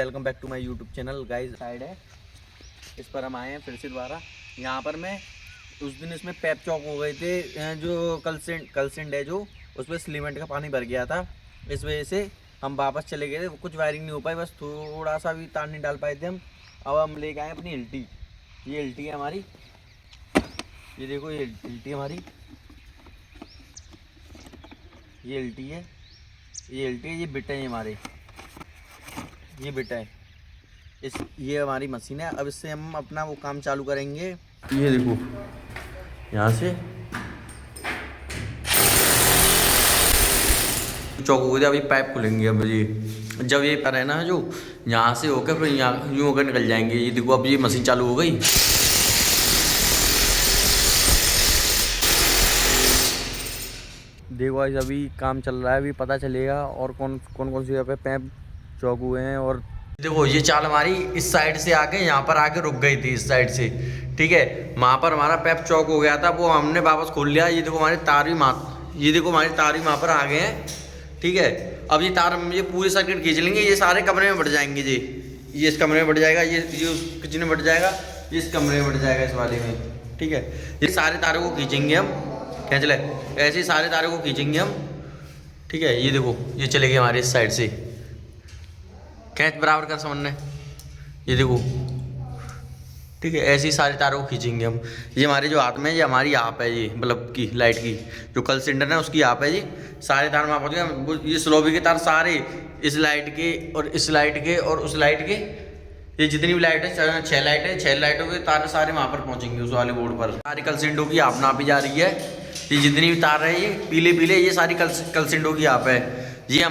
Welcome back to my YouTube channel guys. Side है, इस पर हम आए हैं फिर से दोबारा। यहाँ पर मैं उस दिन इसमें पैप चौक हो गए थे, जो कलसिंड है जो उस पर सीमेंट का पानी भर गया था। इस वजह से हम वापस चले गए थे, कुछ वायरिंग नहीं हो पाई, बस थोड़ा सा भी तार नहीं डाल पाए थे हम। अब हम लेके आए अपनी एलटी। ये एलटी है हमारी, ये देखो ये एलटी हमारी, ये एलटी है, ये एलटी है, ये बिट है हमारे, ये बिट है ये हमारी मशीन है। अब इससे हम अपना वो काम चालू करेंगे। ये देखो यहाँ से चौक हो गया, अभी पाइप खुलेंगे। अब ये जब ये पर है ना, जो यहाँ से होकर फिर यहाँ यूँ होकर निकल जाएंगे। ये देखो अब ये मशीन चालू हो गई। देखो आज अभी काम चल रहा है, अभी पता चलेगा और कौन कौन सी जगह पे पैप चौक हुए हैं। और देखो ये चाल हमारी इस साइड से आके यहाँ पर आके रुक गई थी, इस साइड से, ठीक है। वहाँ पर हमारा पैप चौक हो गया था, वो हमने वापस खोल लिया। ये देखो हमारी तार भी ये देखो हमारी तार भी वहाँ पर आ गए हैं, ठीक है। अब ये तार ये पूरे सर्किट खींच लेंगे, ये सारे कमरे में बढ़ जाएंगे जी। ये इस कमरे में बढ़ जाएगा, ये उस किचन में बढ़ जाएगा, ये इस कमरे में बढ़ जाएगा, इस वाले में, ठीक है। ये सारे तारों को खींचेंगे हम, क्या चले ऐसे ही सारे तारों को खींचेंगे हम, ठीक है। ये देखो ये चले गए हमारे इस साइड से, कैच बराबर का समझना है, ये देखो, ठीक है। ऐसे ही सारे तारों को खींचेंगे हम। ये हमारे जो हाथ में, ये हमारी आप है, ये बल्ब की लाइट की जो कल सिलेंडर है उसकी आप है जी। सारे तार वहाँ पहुँच गए। ये स्लोबी के तार सारे इस लाइट के और इस लाइट के और उस लाइट के, ये जितनी भी लाइट है 6 लाइट है, 6 लाइटों के तार सारे वहाँ पर पहुँचेंगे उस वाले बोर्ड पर। सारी कल सिलेंडरों की आप नापी जा रही है। ये जितनी भी तार है ये पीले पीले, ये सारी कल सिलेंडरों की आप है। ये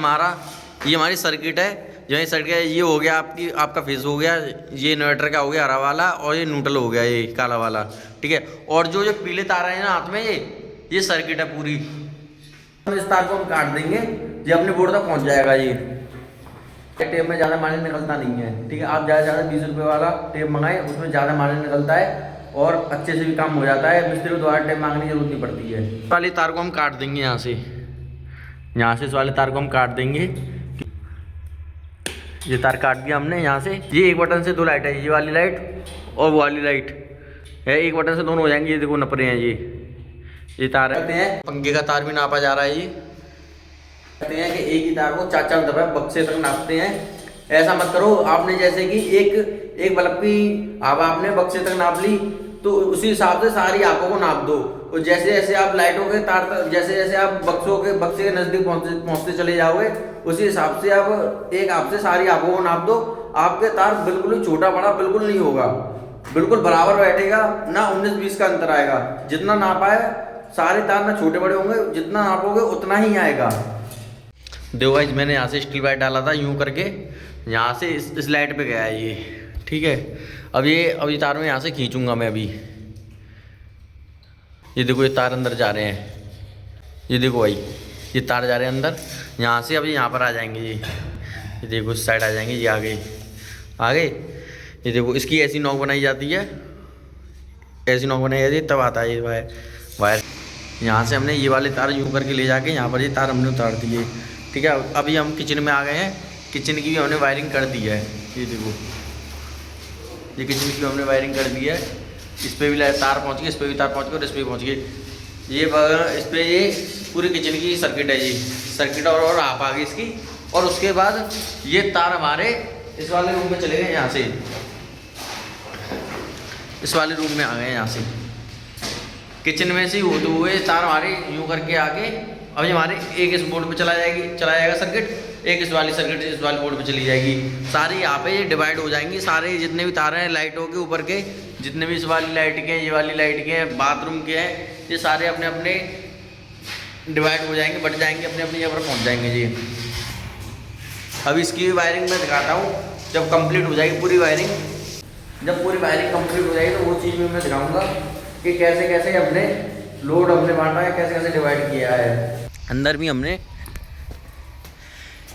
हमारी सर्किट है, जो सर्किट है। ये हो गया आपका फेज हो गया, ये इन्वर्टर का हो गया हरा वाला, और ये न्यूट्रल हो गया ये काला वाला, ठीक है। और जो पीले तार है ना हाथ में, ये सर्किट है पूरी। इस तार को हम काट देंगे, ये अपने बोर्ड तक पहुंच जाएगा। ये टेप में ज़्यादा मार्जिन निकलता नहीं है, ठीक है। आप ज़्यादा 20 रुपये वाला टेप मंगाएं, उसमें ज़्यादा मार्जिन निकलता है और अच्छे से भी काम हो जाता है। मिस्त्री को दोबारा टेप मांगने की जरूरत नहीं पड़ती है। इस वाले तार को हम काट देंगे यहाँ से इस वाले तार को हम काट देंगे। ये तार काट दिया हमने यहाँ से। ये एक बटन से 2 लाइट है, ये वाली लाइट और वो वाली लाइट है, एक बटन से दोनों हो जाएंगे। ये देखो नप रहे हैं ये तार हैं। पंखे का तार भी नापा जा रहा है। ये कहते हैं कि एक ही तार को 4 दफा बक्से तक नापते हैं। ऐसा मत करो, आपने जैसे कि एक बल्ब की हवा आपने बक्से तक नाप ली, तो उसी हिसाब से सारी आंखों को नाप दो। और जैसे जैसे आप लाइटों के तार तक, जैसे जैसे आप बक्से के नजदीक पहुंचते चले जाओगे, उसी हिसाब से आप एक हाथ से सारी आंखों को नाप दो। आपके तार बिल्कुल ही छोटा बड़ा बिल्कुल नहीं होगा, बिल्कुल बराबर बैठेगा ना। 19-20 का अंतर आएगा। जितना नापा है सारे तार ना छोटे बड़े होंगे, जितना नापोगे उतना ही आएगा। देखो गाइस, मैंने यहाँ से स्टील वायर डाला था यूं करके, यहाँ से इस लाइट पे गया है ये, ठीक है। अब ये तार में यहाँ से खींचूंगा मैं अभी। ये देखो ये तार अंदर जा रहे हैं, ये देखो भाई ये तार जा रहे हैं अंदर। यहाँ से अभी यहाँ पर आ जाएंगे ये देखो इस साइड आ जाएंगे। ये आ गए। ये देखो इसकी ऐसी नॉक बनाई जाती है, ऐसी नॉक बनाई जाती है, तब आता है ये वायर। यहाँ से हमने ये वाले तार यूँ करके ले जाके यहाँ पर ये तार हमने उतार दिए, ठीक है। अभी हम किचन में आ गए हैं, किचन की भी हमने वायरिंग कर दी है। ये देखो ये किचन की हमने वायरिंग कर दी है। इस पर भी तार पहुँच गई, इस पर भी तार पहुँच गई और इस पर भी पहुँच गई। इस पर ये पूरी किचन की सर्किट है, ये सर्किट और आप आ गई इसकी। और उसके बाद ये तार हमारे इस वाले रूम में चले गए, यहाँ से इस वाले रूम में आ गए। यहाँ से किचन में से होते हुए तार हमारे यूँ करके आके अभी हमारे एक इस बोर्ड पे चला जाएगा सर्किट, एक इस वाली सर्किट इस वाले बोर्ड पे चली जाएगी। सारी यहाँ पे डिवाइड हो जाएंगी। सारे जितने भी तार हैं लाइटों के ऊपर के, जितने भी इस वाली लाइट के हैं, ये वाली लाइट के हैं, बाथरूम के हैं, ये सारे अपने अपने डिवाइड हो जाएंगे, बट जाएंगे, अपने अपनी जगह पर पहुँच जाएंगे जी। अब इसकी भी वायरिंग मैं दिखाता हूँ जब कंप्लीट हो जाएगी पूरी वायरिंग। जब पूरी वायरिंग कंप्लीट हो जाएगी तो वो चीज़ में मैं दिखाऊँगा कि कैसे कैसे हमने लोड बांटा है, कैसे कैसे डिवाइड किया है। अंदर भी हमने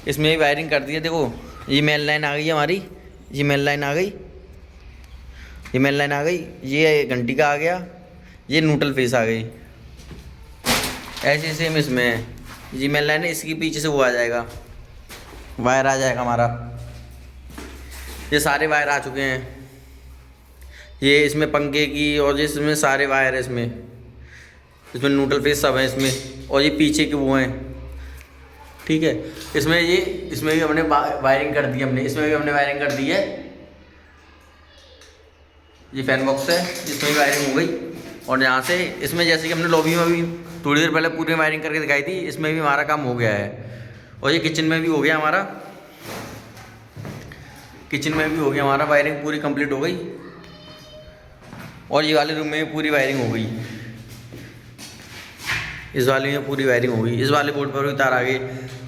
इसमें भी वायरिंग कर दी है। देखो ये मेन लाइन आ गई है हमारी, ये मेन लाइन आ गई, ये मेन लाइन आ गई, ये घंटी का आ गया, ये न्यूट्रल फेस आ गई। ऐसे सेम इसमें है, ये मेन लाइन है, इसके पीछे से वो आ जाएगा, वायर आ जाएगा हमारा। ये सारे वायर आ चुके हैं, ये इसमें पंखे की और इसमें सारे वायर है, इसमें न्यूट्रल फेस सब है इसमें, और ये पीछे के वो हैं, ठीक है। इसमें भी हमने वायरिंग कर दी हमने, इसमें भी हमने वायरिंग कर दी है। ये फैन बॉक्स है, इसमें भी वायरिंग हो गई। और यहाँ से इसमें जैसे कि हमने लॉबी में भी थोड़ी देर पहले पूरी वायरिंग करके दिखाई थी, इसमें भी हमारा काम हो गया है। और ये किचन में भी हो गया हमारा, वायरिंग पूरी कंप्लीट हो गई। और ये वाले रूम में भी पूरी वायरिंग हो गई, इस वाले में पूरी वायरिंग हो गई। इस वाले बोर्ड पर भी तार आ गई।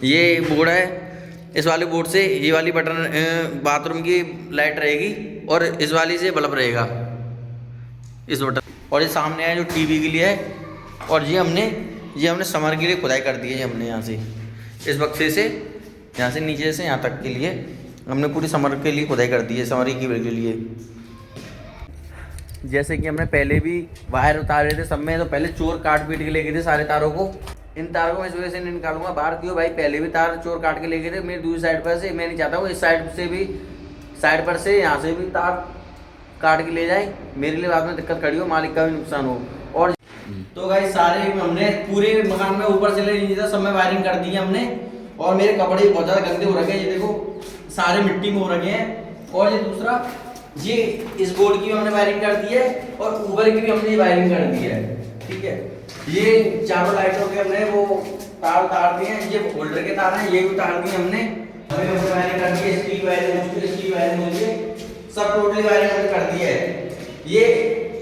ये बोर्ड है, इस वाले बोर्ड से ये वाली बटन बाथरूम की लाइट रहेगी और इस वाली से बल्ब रहेगा, इस बटन। और ये सामने है जो टीवी के लिए है। और ये हमने समर के लिए खुदाई कर दी है। ये हमने यहाँ से इस बक्से से, यहाँ से नीचे से यहाँ तक के लिए हमने पूरी समर के लिए खुदाई कर दी है, समर की के लिए। जैसे कि हमने पहले भी वायर उतारे थे सब में, तो पहले चोर काट पीट के ले गए थे सारे तारों को। इन तारों को इस वजह से नहीं निकालूंगा बाहर, क्यों भाई, पहले भी तार चोर काट के ले गए थे मेरी दूसरी साइड पर से। मैं नहीं चाहता हूँ इस साइड पर से यहाँ से भी तार काट के ले जाए, मेरे लिए बाद में दिक्कत खड़ी हो, मालिक का भी नुकसान हो। और तो गाइस सारे हमने पूरे मकान में ऊपर से ले नीचे तक सब में वायरिंग कर दी है हमने। और मेरे कपड़े बहुत ज़्यादा गंदे हो रखे हैं, ये देखो सारे मिट्टी में हो रखे हैं। और ये दूसरा, ये इस बोर्ड की भी हमने वायरिंग कर दी है और ऊपर की भी हमने वायरिंग कर दी है, ठीक है। ये चारों लाइटों के हमने वो तार उतार दिए हैं, ये होल्डर के तार हैं, ये भी उतार दिए हमने वायरिंग कर दी है। इसकी वायरिंग सब टोटली वायरिंग हमने कर दी है। ये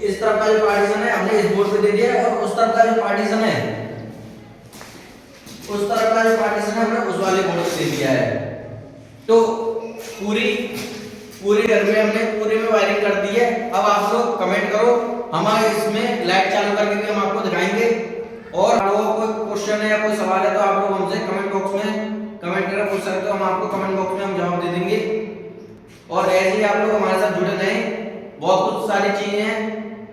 इस तरफ का जो पार्टीशन है हमने इस बोर्ड पे दे दिया है, और उस तरफ का जो पार्टीशन है हमने उस वाले बोर्ड पे दे दिया है। तो पूरी घर में हमने पूरे में वायरिंग कर दी है। अब आप लोग कमेंट करो, हमारे इसमें लाइट चालू करके भी हम आपको दिखाएंगे। और आपको कोई क्वेश्चन है या कोई सवाल है तो आप लोग हमसे कमेंट बॉक्स में कमेंट करके पूछ सकते हो, हम आपको कमेंट बॉक्स में हम जवाब दे देंगे। और ऐसे ही आप लोग हमारे साथ जुड़े रहें, बहुत कुछ सारी चीजें हैं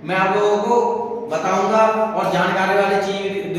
मैं आप लोगों को बताऊंगा और जानकारी वाली चीज